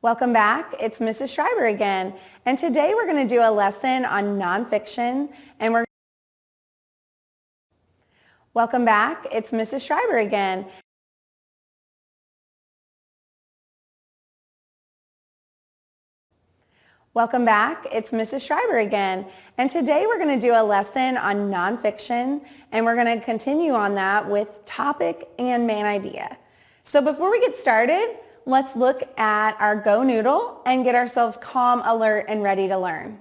Welcome back. It's Mrs. Schreiber again. And today we're going to do a lesson on nonfiction and Welcome back. It's Mrs. Schreiber again. Welcome back. It's Mrs. Schreiber again. And today we're going to do a lesson on nonfiction and we're going to continue on that with topic and main idea. So before we get started, let's look at our Go Noodle and get ourselves calm, alert, and ready to learn.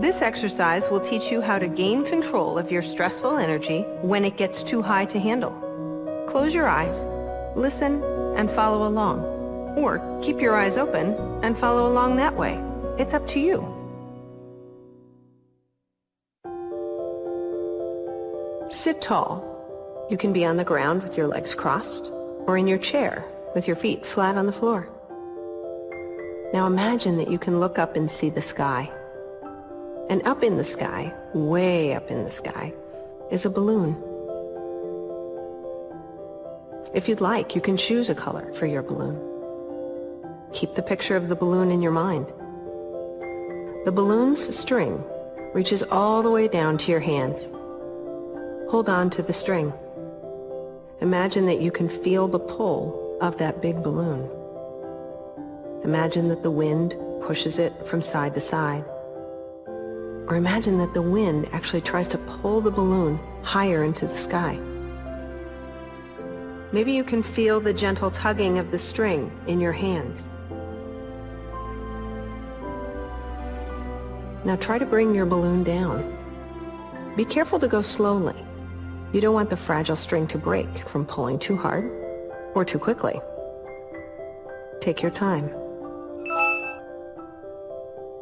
This exercise will teach you how to gain control of your stressful energy when it gets too high to handle. Close your eyes, listen, and follow along. Or keep your eyes open and follow along that way. It's up to you. Sit tall. You can be on the ground with your legs crossed, or in your chair with your feet flat on the floor. Now imagine that you can look up and see the sky. And up in the sky, way up in the sky, is a balloon. If you'd like, you can choose a color for your balloon. Keep the picture of the balloon in your mind. The balloon's string reaches all the way down to your hands. Hold on to the string. Imagine that you can feel the pull of that big balloon. Imagine that the wind pushes it from side to side. Or imagine that the wind actually tries to pull the balloon higher into the sky. Maybe you can feel the gentle tugging of the string in your hands. Now try to bring your balloon down. Be careful to go slowly. You don't want the fragile string to break from pulling too hard or too quickly. Take your time.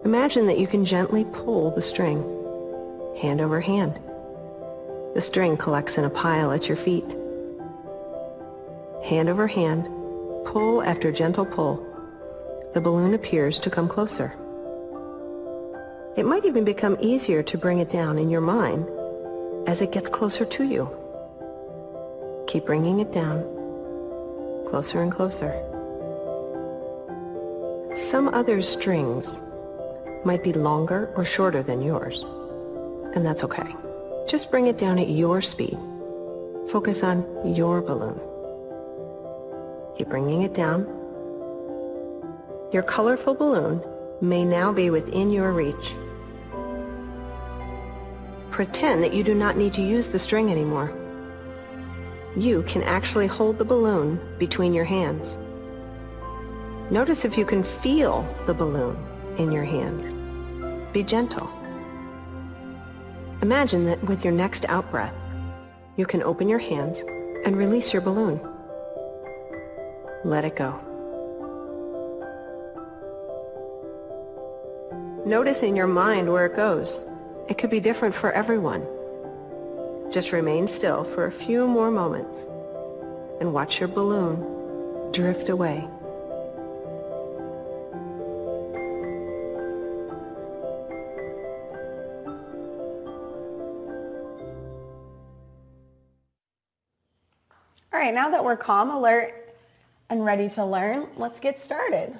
Imagine that you can gently pull the string, hand over hand. The string collects in a pile at your feet. Hand over hand, pull after gentle pull. The balloon appears to come closer. It might even become easier to bring it down in your mind as it gets closer to you. Keep bringing it down, closer and closer. Some others' strings might be longer or shorter than yours, and that's okay. Just bring it down at your speed. Focus on your balloon. Keep bringing it down. Your colorful balloon may now be within your reach. Pretend that you do not need to use the string anymore. You can actually hold the balloon between your hands. Notice if you can feel the balloon in your hands. Be gentle. Imagine that with your next out-breath, you can open your hands and release your balloon. Let it go. Notice in your mind where it goes. It could be different for everyone. Just remain still for a few more moments and watch your balloon drift away. All right, now that we're calm, alert, and ready to learn, let's get started.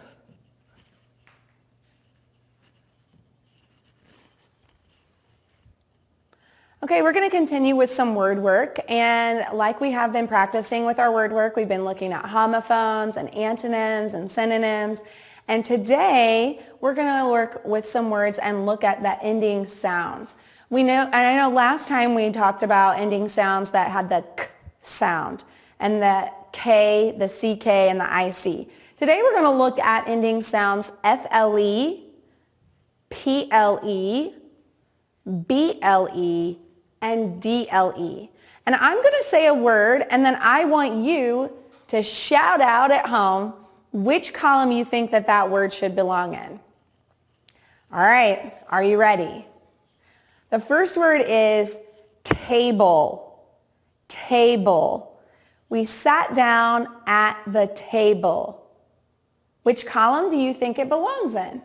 Okay, we're going to continue with some word work, and like we have been practicing with our word work, we've been looking at homophones and antonyms and synonyms, and today we're going to work with some words and look at the ending sounds. We know, and I know last time we talked about ending sounds that had the k sound, and the K, the CK, and the IC. Today we're going to look at ending sounds FLE, PLE, BLE, and DLE. And I'm going to say a word, and then I want you to shout out at home which column you think that that word should belong in. All right, are you ready? The first word is table. Table. We sat down at the table. Which column do you think it belongs in?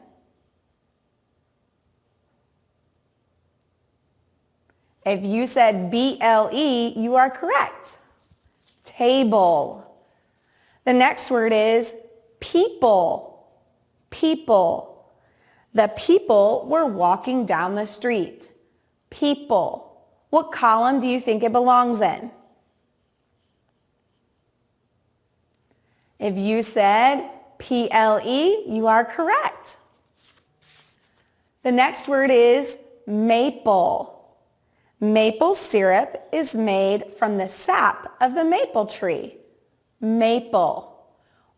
If you said BLE, you are correct. table. The next word is people. People. The people were walking down the street. People. What column do you think it belongs in? If you said PLE, you are correct. The next word is maple. Maple syrup is made from the sap of the maple tree. Maple.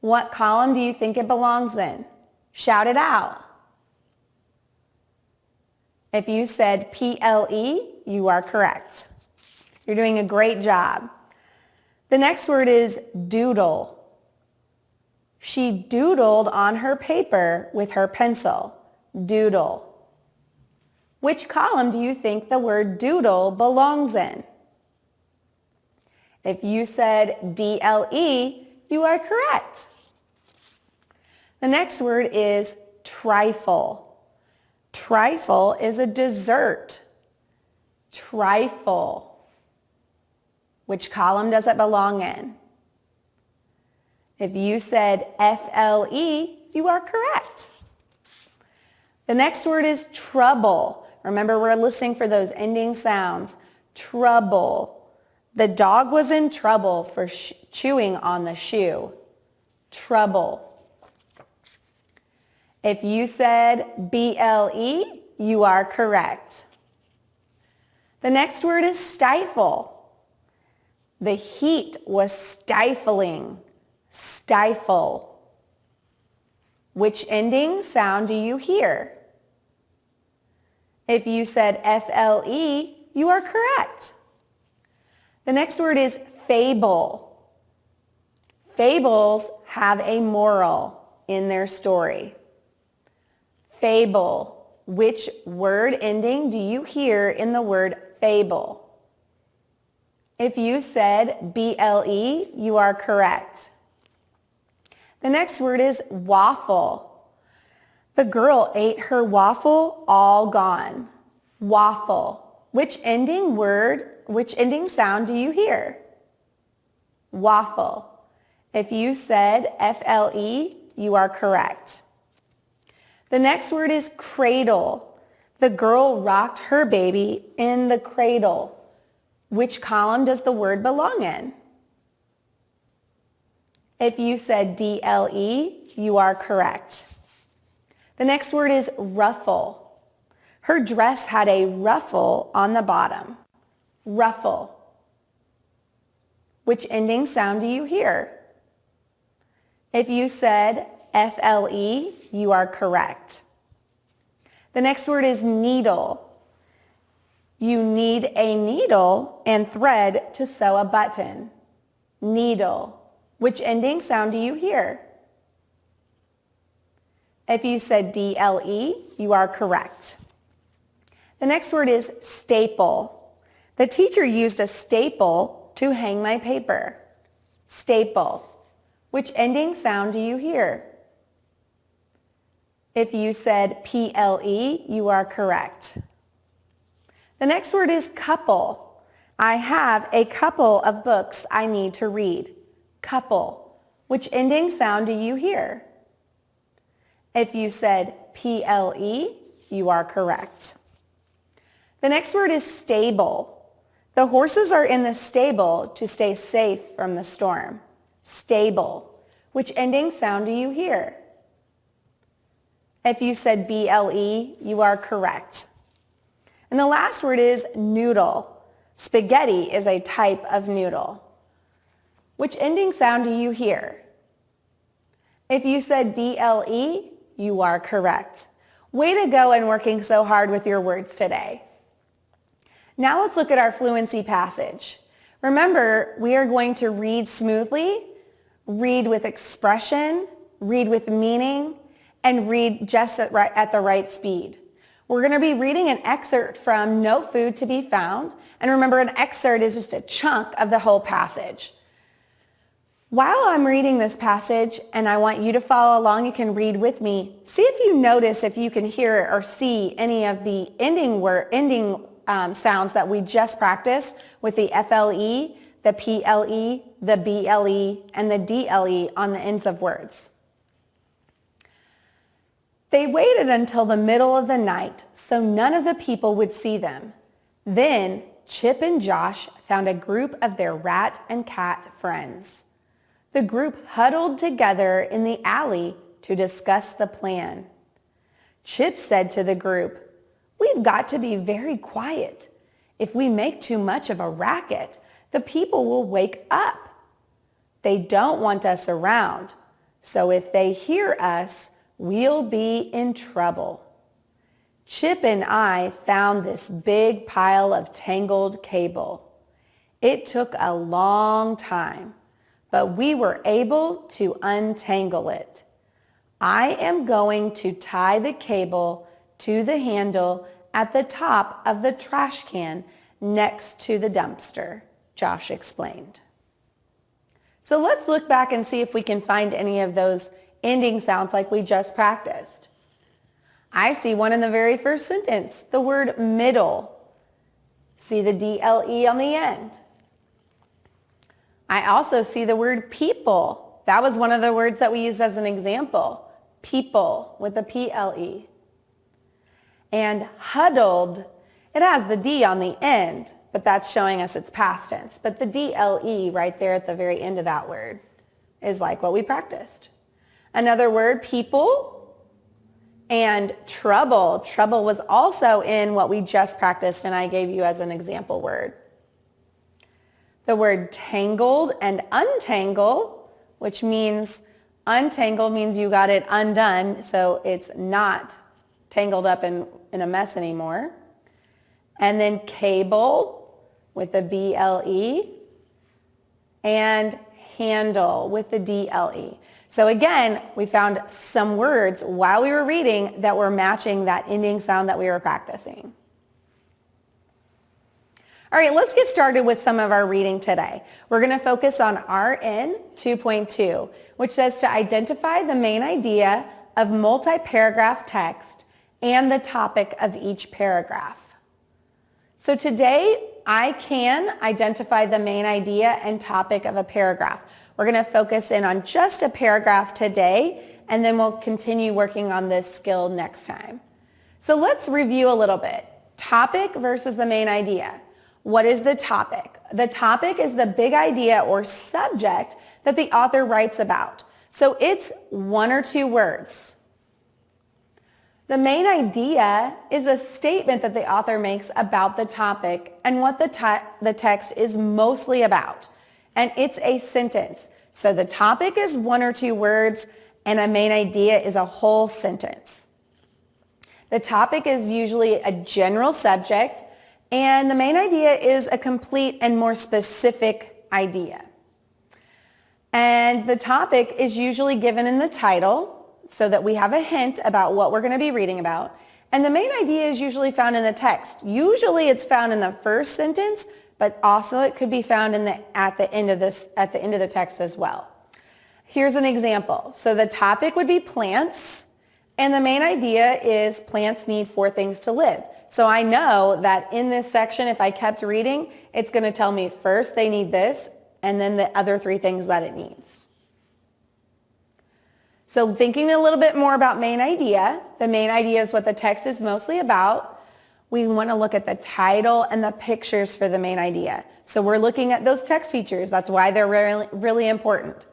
What column do you think it belongs in? Shout it out. If you said PLE, you are correct. You're doing a great job. The next word is doodle. She doodled on her paper with her pencil. Doodle. Which column do you think the word doodle belongs in? If you said DLE, you are correct. The next word is trifle. Trifle is a dessert. Trifle. Which column does it belong in? If you said FLE, you are correct. The next word is trouble. Remember, we're listening for those ending sounds. Trouble. The dog was in trouble for chewing on the shoe. Trouble. If you said BLE, you are correct. The next word is stifle. The heat was stifling. Stifle. Which ending sound do you hear? If you said FLE, you are correct. The next word is fable. Fables have a moral in their story. Fable. Which word ending do you hear in the word fable? If you said BLE, you are correct. The next word is waffle. The girl ate her waffle all gone. Waffle. Which ending sound do you hear? Waffle. If you said FLE, you are correct. The next word is cradle. The girl rocked her baby in the cradle. Which column does the word belong in? If you said DLE, you are correct. The next word is ruffle. Her dress had a ruffle on the bottom. Ruffle. Which ending sound do you hear? If you said FLE, you are correct. The next word is needle. You need a needle and thread to sew a button. Needle. Which ending sound do you hear? If you said DLE, you are correct. The next word is staple. The teacher used a staple to hang my paper. Staple. Which ending sound do you hear? If you said PLE, you are correct. The next word is couple. I have a couple of books I need to read. Couple. Which ending sound do you hear? If you said PLE, you are correct. The next word is stable. The horses are in the stable to stay safe from the storm. Stable. Which ending sound do you hear? If you said BLE, you are correct. And the last word is noodle. Spaghetti is a type of noodle. Which ending sound do you hear? If you said DLE, you are correct. Way to go in working so hard with your words today. Now let's look at our fluency passage. Remember, we are going to read smoothly, read with expression, read with meaning, and read just at the right speed. We're going to be reading an excerpt from No Food to Be Found. And remember, an excerpt is just a chunk of the whole passage. While I'm reading this passage, and I want you to follow along, you can read with me. See if you notice, if you can hear or see any of the ending sounds that we just practiced with the FLE, the PLE, the BLE, and the DLE on the ends of words. They waited until the middle of the night so none of the people would see them. Then Chip and Josh found a group of their rat and cat friends. The group huddled together in the alley to discuss the plan. Chip said to the group, "We've got to be very quiet. If we make too much of a racket, the people will wake up. They don't want us around, so if they hear us, we'll be in trouble." Chip and I found this big pile of tangled cable. It took a long time, but we were able to untangle it. I am going to tie the cable to the handle at the top of the trash can next to the dumpster, Josh explained. So let's look back and see if we can find any of those ending sounds like we just practiced. I see one in the very first sentence, the word middle. See the DLE on the end. I also see the word people. That was one of the words that we used as an example. People with a PLE. And huddled, it has the D on the end, but that's showing us it's past tense. But the DLE right there at the very end of that word is like what we practiced. Another word, people, and trouble. Trouble was also in what we just practiced and I gave you as an example word. The word tangled and untangle, which means untangle means you got it undone, so it's not tangled up in a mess anymore. And then cable with the BLE and handle with the DLE. So again, we found some words while we were reading that were matching that ending sound that we were practicing. All right, let's get started with some of our reading today. We're going to focus on RN 2.2, which says to identify the main idea of multi-paragraph text and the topic of each paragraph. So today, I can identify the main idea and topic of a paragraph. We're going to focus in on just a paragraph today, and then we'll continue working on this skill next time. So let's review a little bit. Topic versus the main idea. What is the topic? The topic is the big idea or subject that the author writes about. So it's one or two words. The main idea is a statement that the author makes about the topic and what the text is mostly about. And it's a sentence. So the topic is one or two words and a main idea is a whole sentence. The topic is usually a general subject and the main idea is a complete and more specific idea. And the topic is usually given in the title so that we have a hint about what we're going to be reading about. And the main idea is usually found in the text. Usually it's found in the first sentence, but also it could be found at the end of the text as well. Here's an example. So the topic would be plants, and the main idea is plants need 4 things to live. So I know that in this section, if I kept reading, it's going to tell me first they need this, and then the other 3 things that it needs. So thinking a little bit more about main idea, the main idea is what the text is mostly about. We want to look at the title and the pictures for the main idea. So we're looking at those text features. That's why they're really, really important.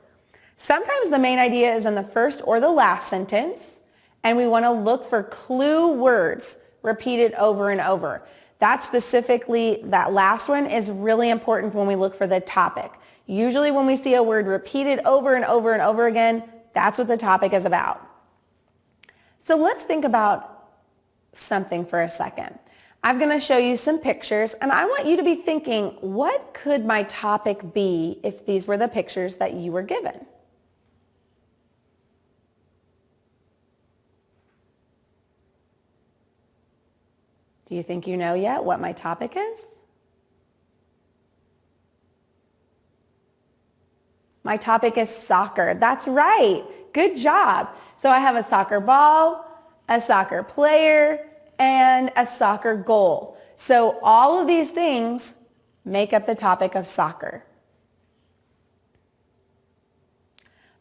Sometimes the main idea is in the first or the last sentence, and we want to look for clue words repeated over and over. That last one is really important when we look for the topic. Usually when we see a word repeated over and over and over again, that's what the topic is about. So let's think about something for a second. I'm going to show you some pictures, and I want you to be thinking, what could my topic be if these were the pictures that you were given? Do you think you know yet what my topic is? My topic is soccer. That's right. Good job. So I have a soccer ball, a soccer player, and a soccer goal. So all of these things make up the topic of soccer.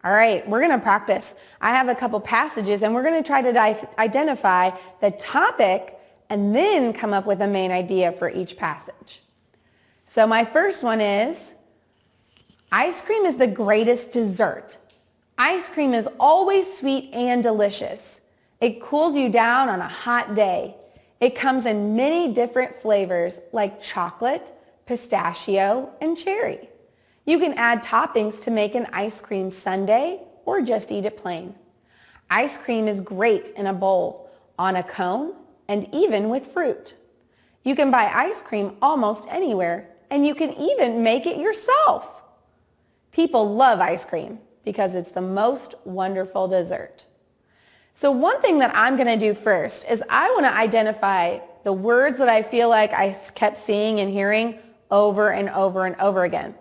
All right, we're going to practice. I have a couple passages and we're going to try to identify the topic and then come up with a main idea for each passage. So my first one is, ice cream is the greatest dessert. Ice cream is always sweet and delicious. It cools you down on a hot day. It comes in many different flavors like chocolate, pistachio, and cherry. You can add toppings to make an ice cream sundae or just eat it plain. Ice cream is great in a bowl, on a cone, and even with fruit. You can buy ice cream almost anywhere, and you can even make it yourself. People love ice cream because it's the most wonderful dessert. So one thing that I'm going to do first is I want to identify the words that I feel like I kept seeing and hearing over and over and over again,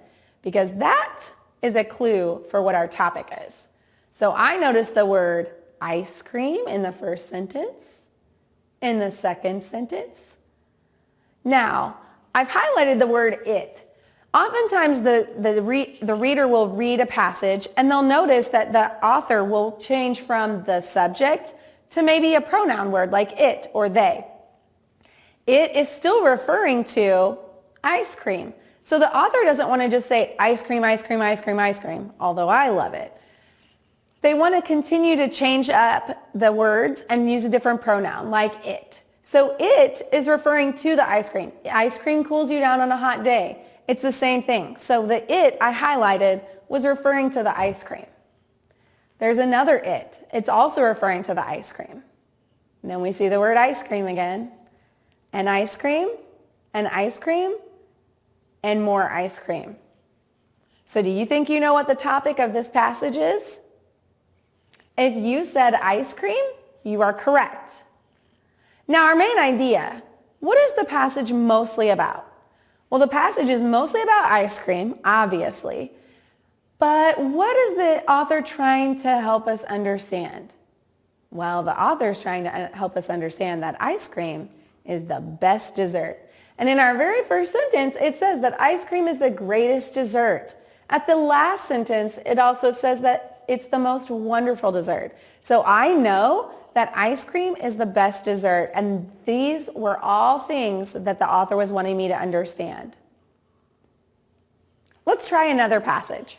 because that is a clue for what our topic is. So I noticed the word ice cream in the first sentence, in the second sentence. Now, I've highlighted the word it. Oftentimes the reader will read a passage and they'll notice that the author will change from the subject to maybe a pronoun word like it or they. It is still referring to ice cream. So the author doesn't want to just say ice cream, ice cream, ice cream, ice cream, although I love it. They want to continue to change up the words and use a different pronoun like it. So it is referring to the ice cream. Ice cream cools you down on a hot day. It's the same thing. So the it I highlighted was referring to the ice cream. There's another it. It's also referring to the ice cream. And then we see the word ice cream again. And ice cream, and ice cream, and more ice cream. So do you think you know what the topic of this passage is? If you said ice cream, you are correct. Now our main idea, what is the passage mostly about? Well, the passage is mostly about ice cream, obviously. But what is the author trying to help us understand? Well, the author is trying to help us understand that ice cream is the best dessert. And in our very first sentence, it says that ice cream is the greatest dessert. At the last sentence, it also says that it's the most wonderful dessert. So I know that ice cream is the best dessert, and these were all things that the author was wanting me to understand. Let's try another passage.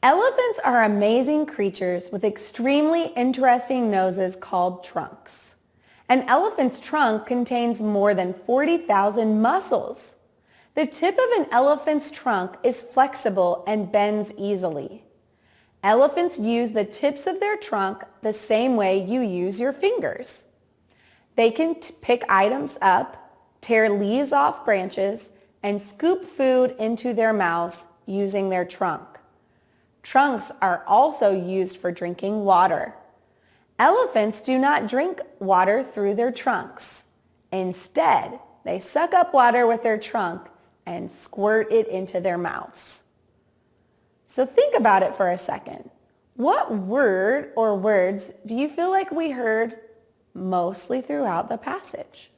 Elephants are amazing creatures with extremely interesting noses called trunks. An elephant's trunk contains more than 40,000 muscles. The tip of an elephant's trunk is flexible and bends easily. Elephants use the tips of their trunk the same way you use your fingers. They can pick items up, tear leaves off branches, and scoop food into their mouths using their trunk. Trunks are also used for drinking water. Elephants do not drink water through their trunks. Instead, they suck up water with their trunk and squirt it into their mouths. So think about it for a second. What word or words do you feel like we heard mostly throughout the passage?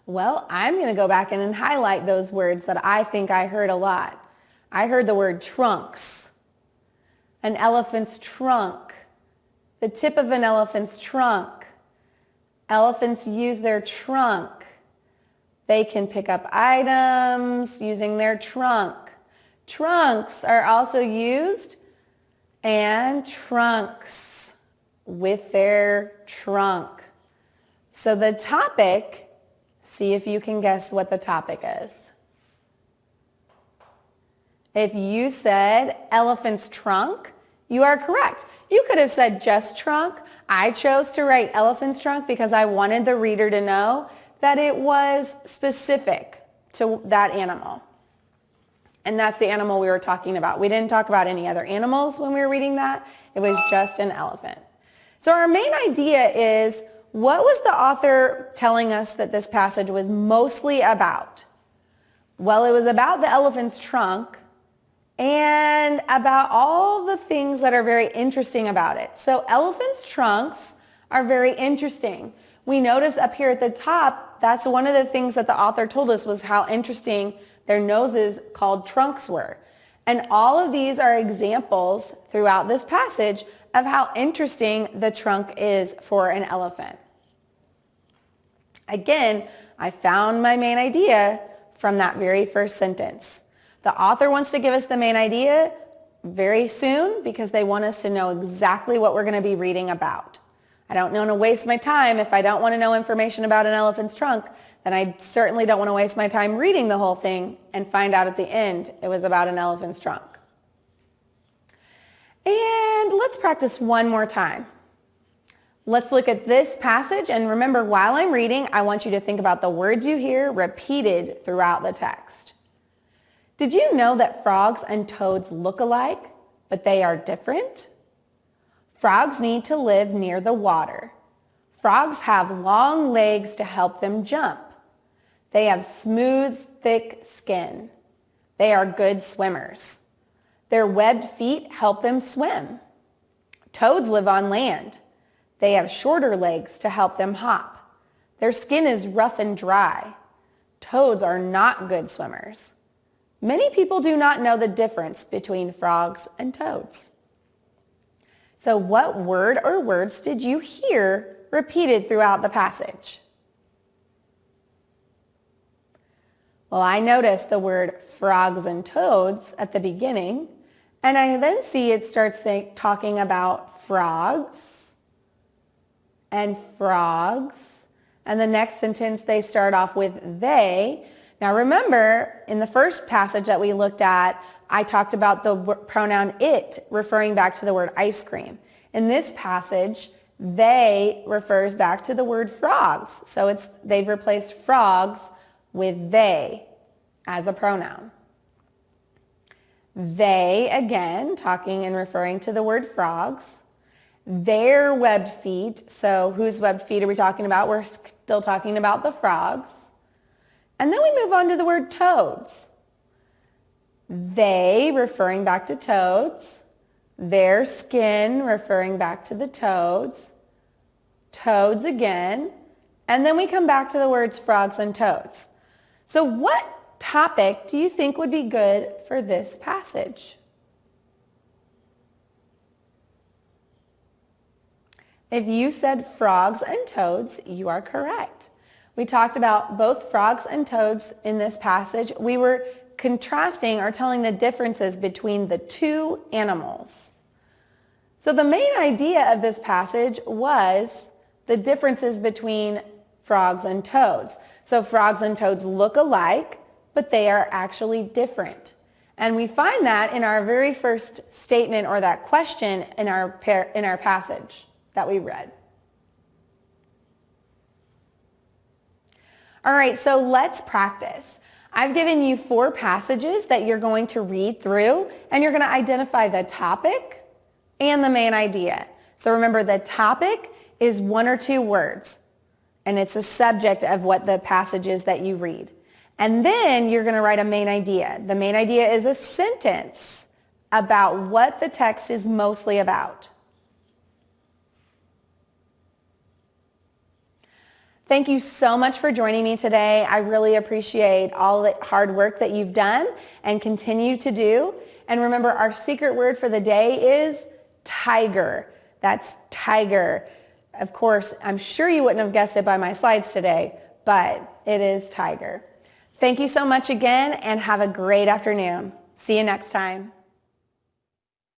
Well, I'm going to go back in and highlight those words that I think I heard a lot. I heard the word trunks, an elephant's trunk, the tip of an elephant's trunk. Elephants use their trunk. They can pick up items using their trunk. Trunks are also used, and trunks with their trunk. So the topic, see if you can guess what the topic is. If you said elephant's trunk, you are correct. You could have said just trunk. I chose to write elephant's trunk because I wanted the reader to know that it was specific to that animal. And that's the animal we were talking about. We didn't talk about any other animals when we were reading that. It was just an elephant. So our main idea is, what was the author telling us that this passage was mostly about? Well, it was about the elephant's trunk and about all the things that are very interesting about it. So elephants' trunks are very interesting. We notice up here at the top, that's one of the things that the author told us was how interesting their noses called trunks were. And all of these are examples throughout this passage of how interesting the trunk is for an elephant. Again, I found my main idea from that very first sentence. The author wants to give us the main idea very soon because they want us to know exactly what we're going to be reading about. I don't want to waste my time. If I don't want to know information about an elephant's trunk, then I certainly don't want to waste my time reading the whole thing and find out at the end it was about an elephant's trunk. And let's practice one more time. Let's look at this passage, and remember, while I'm reading, I want you to think about the words you hear repeated throughout the text. Did you know that frogs and toads look alike, but they are different? Frogs need to live near the water. Frogs have long legs to help them jump. They have smooth, thick skin. They are good swimmers. Their webbed feet help them swim. Toads live on land. They have shorter legs to help them hop. Their skin is rough and dry. Toads are not good swimmers. Many people do not know the difference between frogs and toads. So what word or words did you hear repeated throughout the passage? Well, I noticed the word frogs and toads at the beginning, and I then see it starts talking about frogs and frogs, and the next sentence they start off with they. Now remember, in the first passage that we looked at, I talked about the pronoun it referring back to the word ice cream. In this passage, they refers back to the word frogs. So they've replaced frogs with they as a pronoun. They, again, talking and referring to the word frogs. Their webbed feet, so whose webbed feet are we talking about? We're still talking about the frogs. And then we move on to the word toads. They, referring back to toads. Their skin, referring back to the toads. Toads again. And then we come back to the words frogs and toads. So what topic do you think would be good for this passage? If you said frogs and toads, you are correct. We talked about both frogs and toads in this passage. We were contrasting or telling the differences between the two animals. So the main idea of this passage was the differences between frogs and toads. So frogs and toads look alike, but they are actually different. And we find that in our very first statement or that question in our passage that we read. All right, so let's practice. I've given you 4 passages that you're going to read through, and you're going to identify the topic and the main idea. So remember, the topic is 1 or 2 words, and it's a subject of what the passage is that you read. And then you're going to write a main idea. The main idea is a sentence about what the text is mostly about. Thank you so much for joining me today. I really appreciate all the hard work that you've done and continue to do. And remember, our secret word for the day is tiger. That's tiger. Of course, I'm sure you wouldn't have guessed it by my slides today, but it is tiger. Thank you so much again, and have a great afternoon. See you next time.